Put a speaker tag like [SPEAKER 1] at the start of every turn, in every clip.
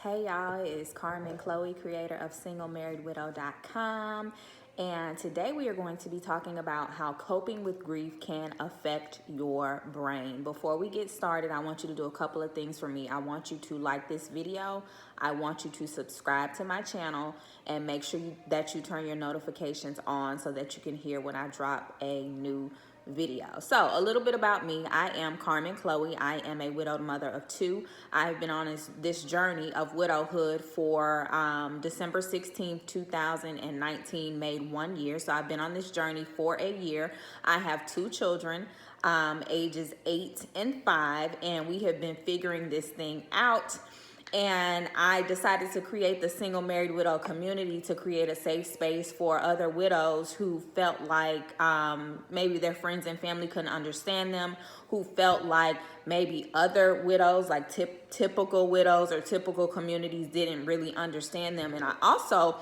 [SPEAKER 1] Hey y'all, it's Carmen Chloe, creator of SingleMarriedWidow.com, and today we are going to be talking about how coping with grief can affect your brain. Before we get started, I want you to do a couple of things for me. I want you to like this video, I want you to subscribe to my channel, and make sure that you turn your notifications on so that you can hear when I drop a new video. So a little bit about me. I am Carmen Chloe. I am a widowed mother of two. I've been on this journey of widowhood for December 16th, 2019 made 1 year. So I've been on this journey for a year. I have two children, ages 8 and 5, and we have been figuring this thing out. And I decided to create the Single Married Widow community to create a safe space for other widows who felt like maybe their friends and family couldn't understand them, who felt like maybe other widows, like typical widows or typical communities, didn't really understand them. And I also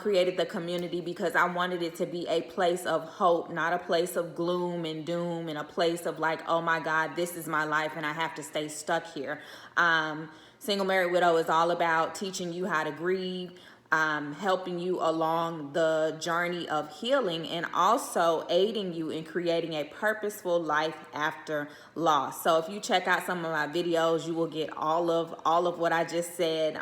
[SPEAKER 1] created the community because I wanted it to be a place of hope, not a place of gloom and doom, and a place of like, oh my God, this is my life and I have to stay stuck here. Single Married Widow is all about teaching you how to grieve, helping you along the journey of healing, and also aiding you in creating a purposeful life after loss. So if you check out some of my videos, you will get all of what I just said.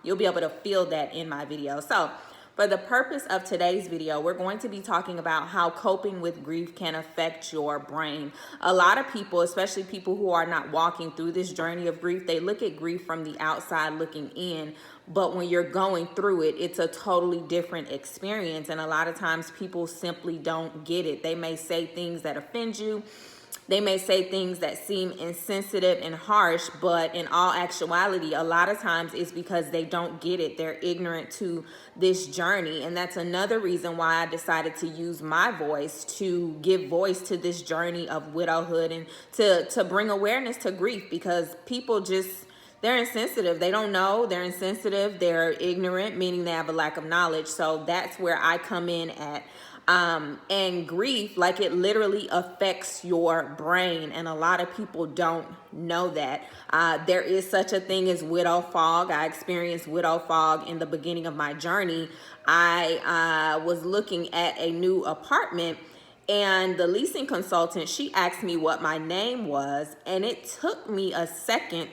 [SPEAKER 1] You'll be able to feel that in my video. So for the purpose of today's video, we're going to be talking about how coping with grief can affect your brain. A lot of people, especially people who are not walking through this journey of grief, they look at grief from the outside looking in. But when you're going through it, it's a totally different experience. And a lot of times people simply don't get it. They may say things that offend you. They may say things that seem insensitive and harsh, but in all actuality, a lot of times it's because they don't get it. They're ignorant to this journey. And that's another reason why I decided to use my voice to give voice to this journey of widowhood and to bring awareness to grief, because people they're insensitive. They don't know. They're insensitive. They're ignorant, meaning they have a lack of knowledge. So that's where I come in at. And grief, like, it literally affects your brain, and a lot of people don't know that. There is such a thing as widow fog. I experienced widow fog in the beginning of my journey. I was looking at a new apartment, and the leasing consultant, she asked me what my name was, and it took me a second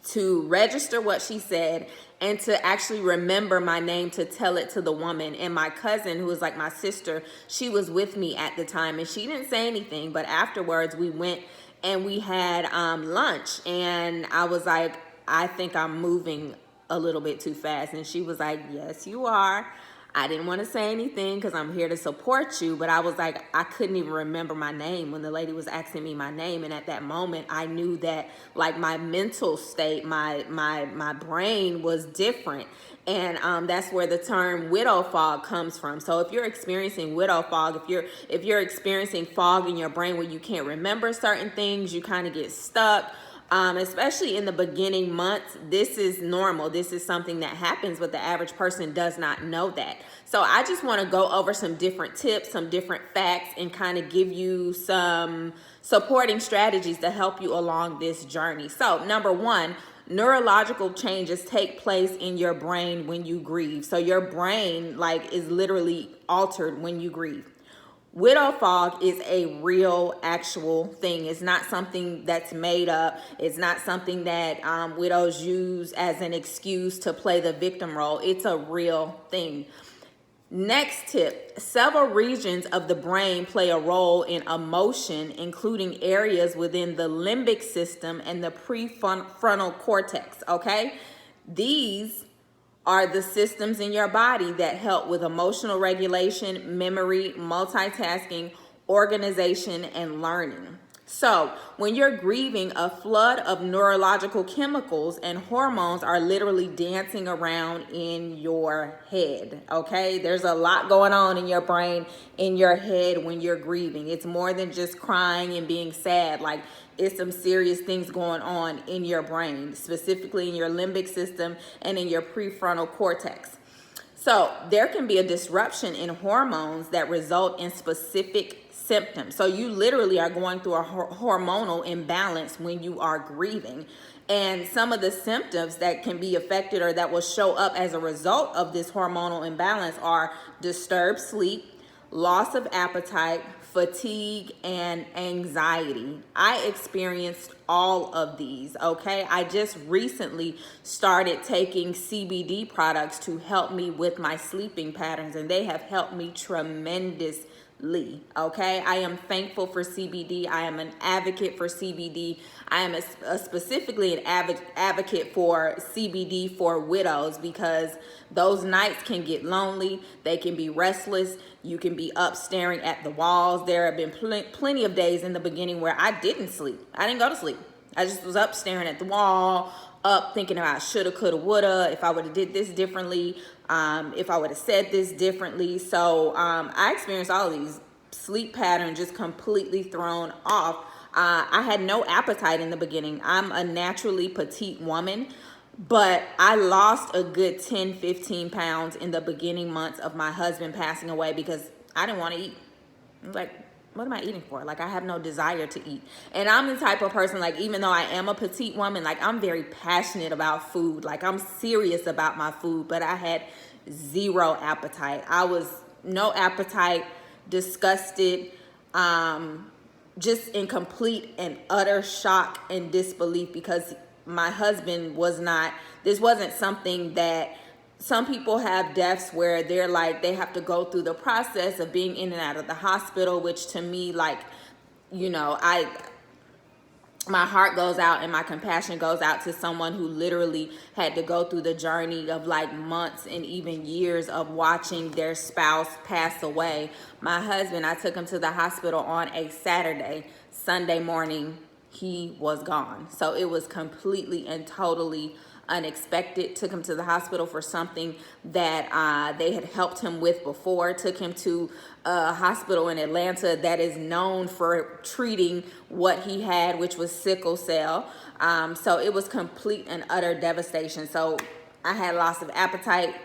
[SPEAKER 1] to register what she said and to actually remember my name, to tell it to the woman. And my cousin, who was like my sister, she was with me at the time, and she didn't say anything, but afterwards we went and we had lunch, and I was like, I think I'm moving a little bit too fast. And she was like, yes, you are. I didn't want to say anything because I'm here to support you, but I was like, I couldn't even remember my name when the lady was asking me my name. And at that moment, I knew that, like, my mental state, my brain was different. And that's where the term widow fog comes from. So if you're experiencing widow fog, if you're experiencing fog in your brain where you can't remember certain things, you kind of get stuck. Especially in the beginning months, this is normal. This is something that happens, but the average person does not know that. So I just want to go over some different tips, some different facts, and kind of give you some supporting strategies to help you along this journey. So number one, neurological changes take place in your brain when you grieve. So your brain, like, is literally altered when you grieve. Widow fog is a real, actual thing. It's not something that's made up. It's not something that widows use as an excuse to play the victim role. It's a real thing. Next tip, several regions of the brain play a role in emotion, including areas within the limbic system and the prefrontal cortex, okay? These are the systems in your body that help with emotional regulation, memory, multitasking, organization, and learning. So when you're grieving, a flood of neurological chemicals and hormones are literally dancing around in your head, okay? There's a lot going on in your brain, in your head when you're grieving. It's more than just crying and being sad. Like, it's some serious things going on in your brain, specifically in your limbic system and in your prefrontal cortex. So there can be a disruption in hormones that result in specific symptoms. So you literally are going through a hormonal imbalance when you are grieving. And some of the symptoms that can be affected or that will show up as a result of this hormonal imbalance are disturbed sleep, loss of appetite, fatigue, and anxiety. I experienced all of these, okay? I just recently started taking CBD products to help me with my sleeping patterns, and they have helped me tremendously. Okay, I am thankful for CBD. I am an advocate for CBD. I am specifically an advocate for CBD for widows, because those nights can get lonely. They can be restless. You can be up staring at the walls. There have been plenty of days in the beginning where I didn't sleep. I didn't go to sleep. I just was up staring at the wall, up thinking about shoulda, coulda, woulda, if I would have did this differently, if I would have said this differently. So I experienced all of these sleep patterns just completely thrown off. I had no appetite in the beginning. I'm a naturally petite woman, but I lost a good 10, 15 pounds in the beginning months of my husband passing away because I didn't want to eat. I was like, what am I eating for? Like, I have no desire to eat. And I'm the type of person, like, even though I am a petite woman, like, I'm very passionate about food. Like, I'm serious about my food, but I had zero appetite. I was no appetite, disgusted, just in complete and utter shock and disbelief, because my husband was not, this wasn't something that, some people have deaths where they're like, they have to go through the process of being in and out of the hospital, which to me, like, you know, my heart goes out and my compassion goes out to someone who literally had to go through the journey of like months and even years of watching their spouse pass away. My husband, I took him to the hospital on a Saturday. Sunday morning, he was gone. So it was completely and totally unexpected. Took him to the hospital for something that they had helped him with before. Took him to a hospital in Atlanta that is known for treating what he had, which was sickle cell. So it was complete and utter devastation. So I had loss of appetite,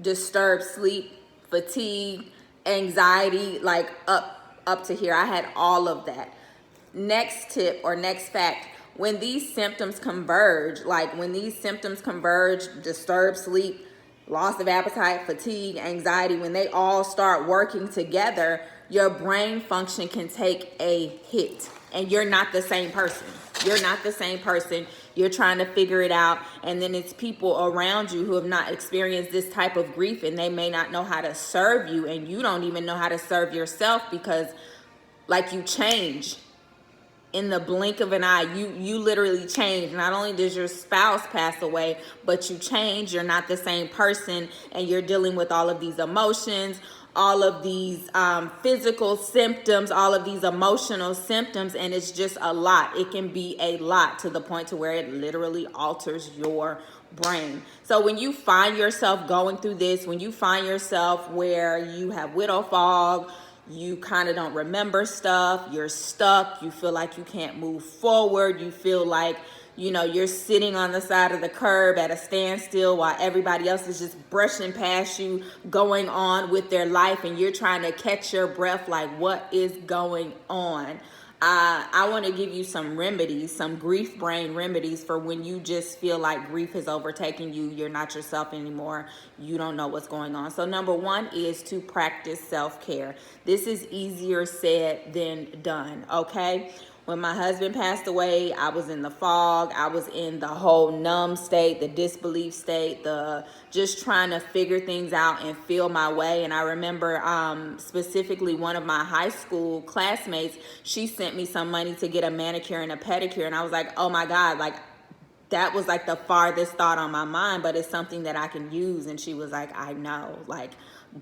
[SPEAKER 1] disturbed sleep, fatigue, anxiety, like up to here. I had all of that. Next tip or next fact: when these symptoms converge, disturbed sleep, loss of appetite, fatigue, anxiety, when they all start working together, your brain function can take a hit, and you're not the same person. You're not the same person. You're trying to figure it out, and then it's people around you who have not experienced this type of grief, and they may not know how to serve you, and you don't even know how to serve yourself, because like, you change. In the blink of an eye, you literally change. Not only does your spouse pass away, but you change. You're not the same person, and you're dealing with all of these emotions, all of these physical symptoms, all of these emotional symptoms, and it's just a lot. It can be a lot, to the point to where it literally alters your brain. So when you find yourself going through this, when you find yourself where you have widow fog, you kind of don't remember stuff, you're stuck, you feel like you can't move forward, you feel like, you know, you're sitting on the side of the curb at a standstill while everybody else is just brushing past you, going on with their life, and you're trying to catch your breath, like, what is going on? I want to give you some remedies, some grief brain remedies for when you just feel like grief has overtaken you, you're not yourself anymore, you don't know what's going on. So number one is to practice self-care. This is easier said than done, okay? When my husband passed away, I was in the fog. I was in the whole numb state, the disbelief state, the just trying to figure things out and feel my way. And I remember specifically one of my high school classmates, she sent me some money to get a manicure and a pedicure. And I was like, oh my God, like, that was like the farthest thought on my mind, but it's something that I can use. And she was like, I know, like,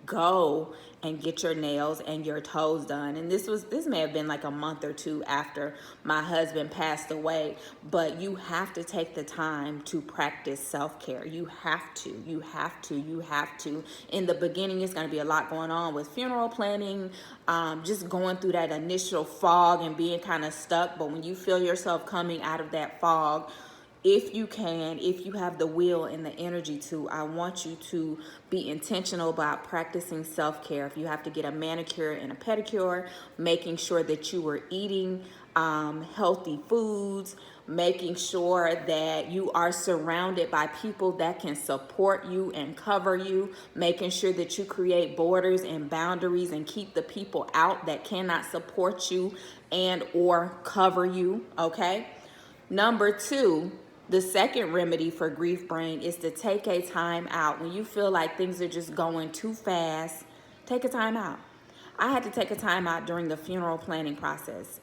[SPEAKER 1] go and get your nails and your toes done. And this may have been like a month or two after my husband passed away, but you have to take the time to practice self-care. You have to. In the beginning, it's going to be a lot going on with funeral planning, just going through that initial fog and being kind of stuck. But when you feel yourself coming out of that fog, if you can, if you have the will and the energy to, I want you to be intentional about practicing self-care. If you have to get a manicure and a pedicure, making sure that you are eating healthy foods, making sure that you are surrounded by people that can support you and cover you, making sure that you create borders and boundaries and keep the people out that cannot support you and or cover you, okay? Number two, the second remedy for grief brain is to take a time out. When you feel like things are just going too fast, take a time out. I had to take a time out during the funeral planning process.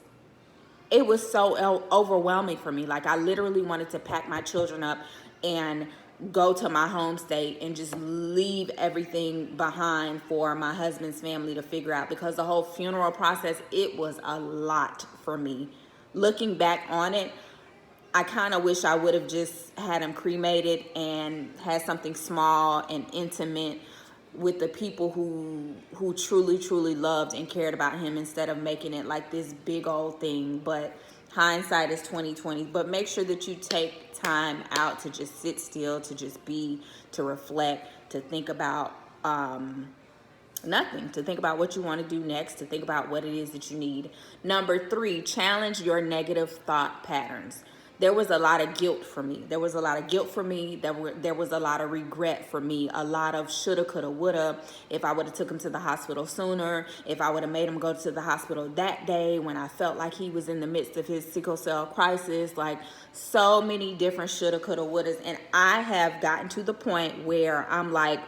[SPEAKER 1] It was so overwhelming for me. Like, I literally wanted to pack my children up and go to my home state and just leave everything behind for my husband's family to figure out, because the whole funeral process, it was a lot for me. Looking back on it, I kind of wish I would have just had him cremated and had something small and intimate with the people who truly loved and cared about him, instead of making it like this big old thing. But hindsight is 2020. But make sure that you take time out to just sit still, to just be, to reflect, to think about nothing, to think about what you want to do next, to think about what it is that you need. Number three, challenge your negative thought patterns. There was a lot of guilt for me. There was a lot of guilt for me. There was a lot of regret for me. A lot of shoulda, coulda, woulda. If I would have took him to the hospital sooner, if I would have made him go to the hospital that day when I felt like he was in the midst of his sickle cell crisis, like so many different shoulda, coulda, wouldas. And I have gotten to the point where I'm like,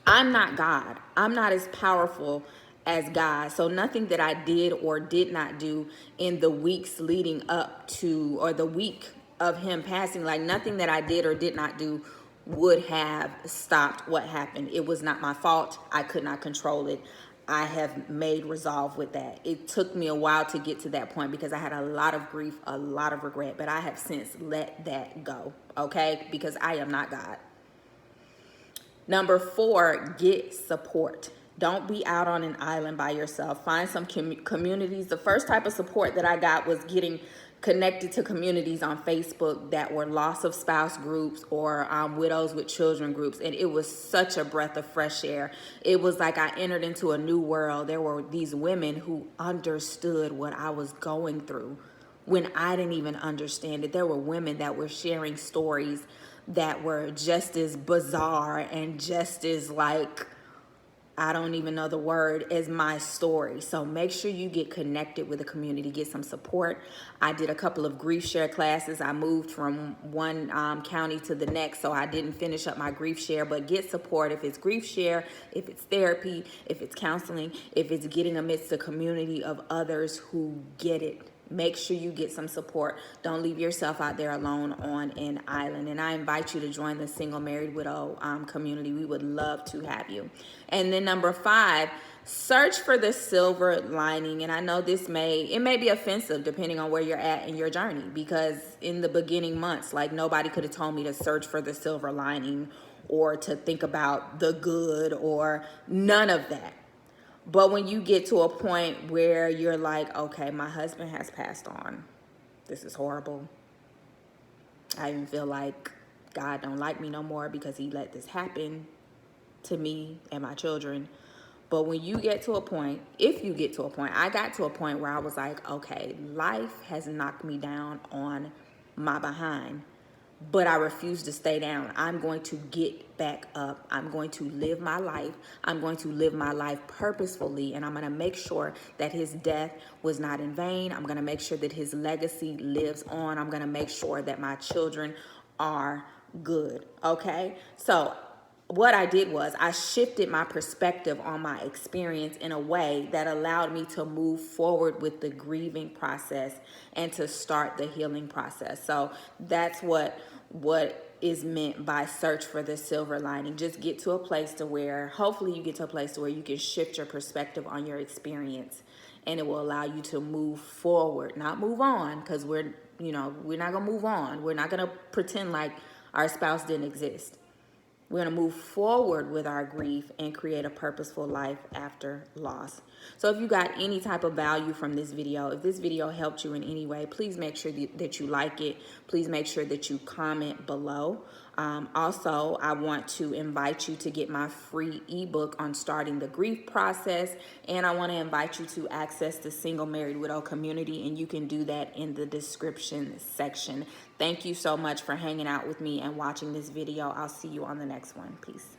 [SPEAKER 1] I'm not God. I'm not as powerful as God. So nothing that I did or did not do in the weeks leading up to, or the week of him passing, like nothing that I did or did not do would have stopped what happened. It was not my fault. I could not control it. I have made resolve with that. It took me a while to get to that point because I had a lot of grief, a lot of regret, but I have since let that go, okay? Because I am not God. Number four, get support. Don't be out on an island by yourself. Find some communities. The first type of support that I got was getting connected to communities on Facebook that were loss of spouse groups or widows with children groups. And it was such a breath of fresh air. It was like I entered into a new world. There were these women who understood what I was going through when I didn't even understand it. There were women that were sharing stories that were just as bizarre and just as like, I don't even know the word, as my story. So make sure you get connected with the community, get some support. I did a couple of grief share classes. I moved from one county to the next, so I didn't finish up my grief share, but get support. If it's grief share, if it's therapy, if it's counseling, if it's getting amidst a community of others who get it. Make sure you get some support. Don't leave yourself out there alone on an island. And I invite you to join the Single Married Widow community. We would love to have you. And then number five, search for the silver lining. And I know it may be offensive depending on where you're at in your journey, because in the beginning months, like nobody could have told me to search for the silver lining or to think about the good or none of that. But when you get to a point where you're like, okay, my husband has passed on. This is horrible. I even feel like God don't like me no more because he let this happen to me and my children. But when you get to a point, if you get to a point, I got to a point where I was like, okay, life has knocked me down on my behind. But I refuse to stay down. I'm going to get back up. I'm going to live my life. I'm going to live my life purposefully. And I'm going to make sure that his death was not in vain. I'm going to make sure that his legacy lives on. I'm going to make sure that my children are good. Okay? So what I did was I shifted my perspective on my experience in a way that allowed me to move forward with the grieving process and to start the healing process. So that's what is meant by search for the silver lining. Just get to a place to where, hopefully you get to a place to where you can shift your perspective on your experience, and it will allow you to move forward, not move on, because we're not gonna move on. We're not gonna pretend like our spouse didn't exist. We're going to move forward with our grief and create a purposeful life after loss. So if you got any type of value from this video, if this video helped you in any way, please make sure that you like it. Please make sure that you comment below. Also, I want to invite you to get my free ebook on starting the grief process. And I want to invite you to access the Single Married Widow community, and you can do that in the description section. Thank you so much for hanging out with me and watching this video. I'll see you on the next one. Peace.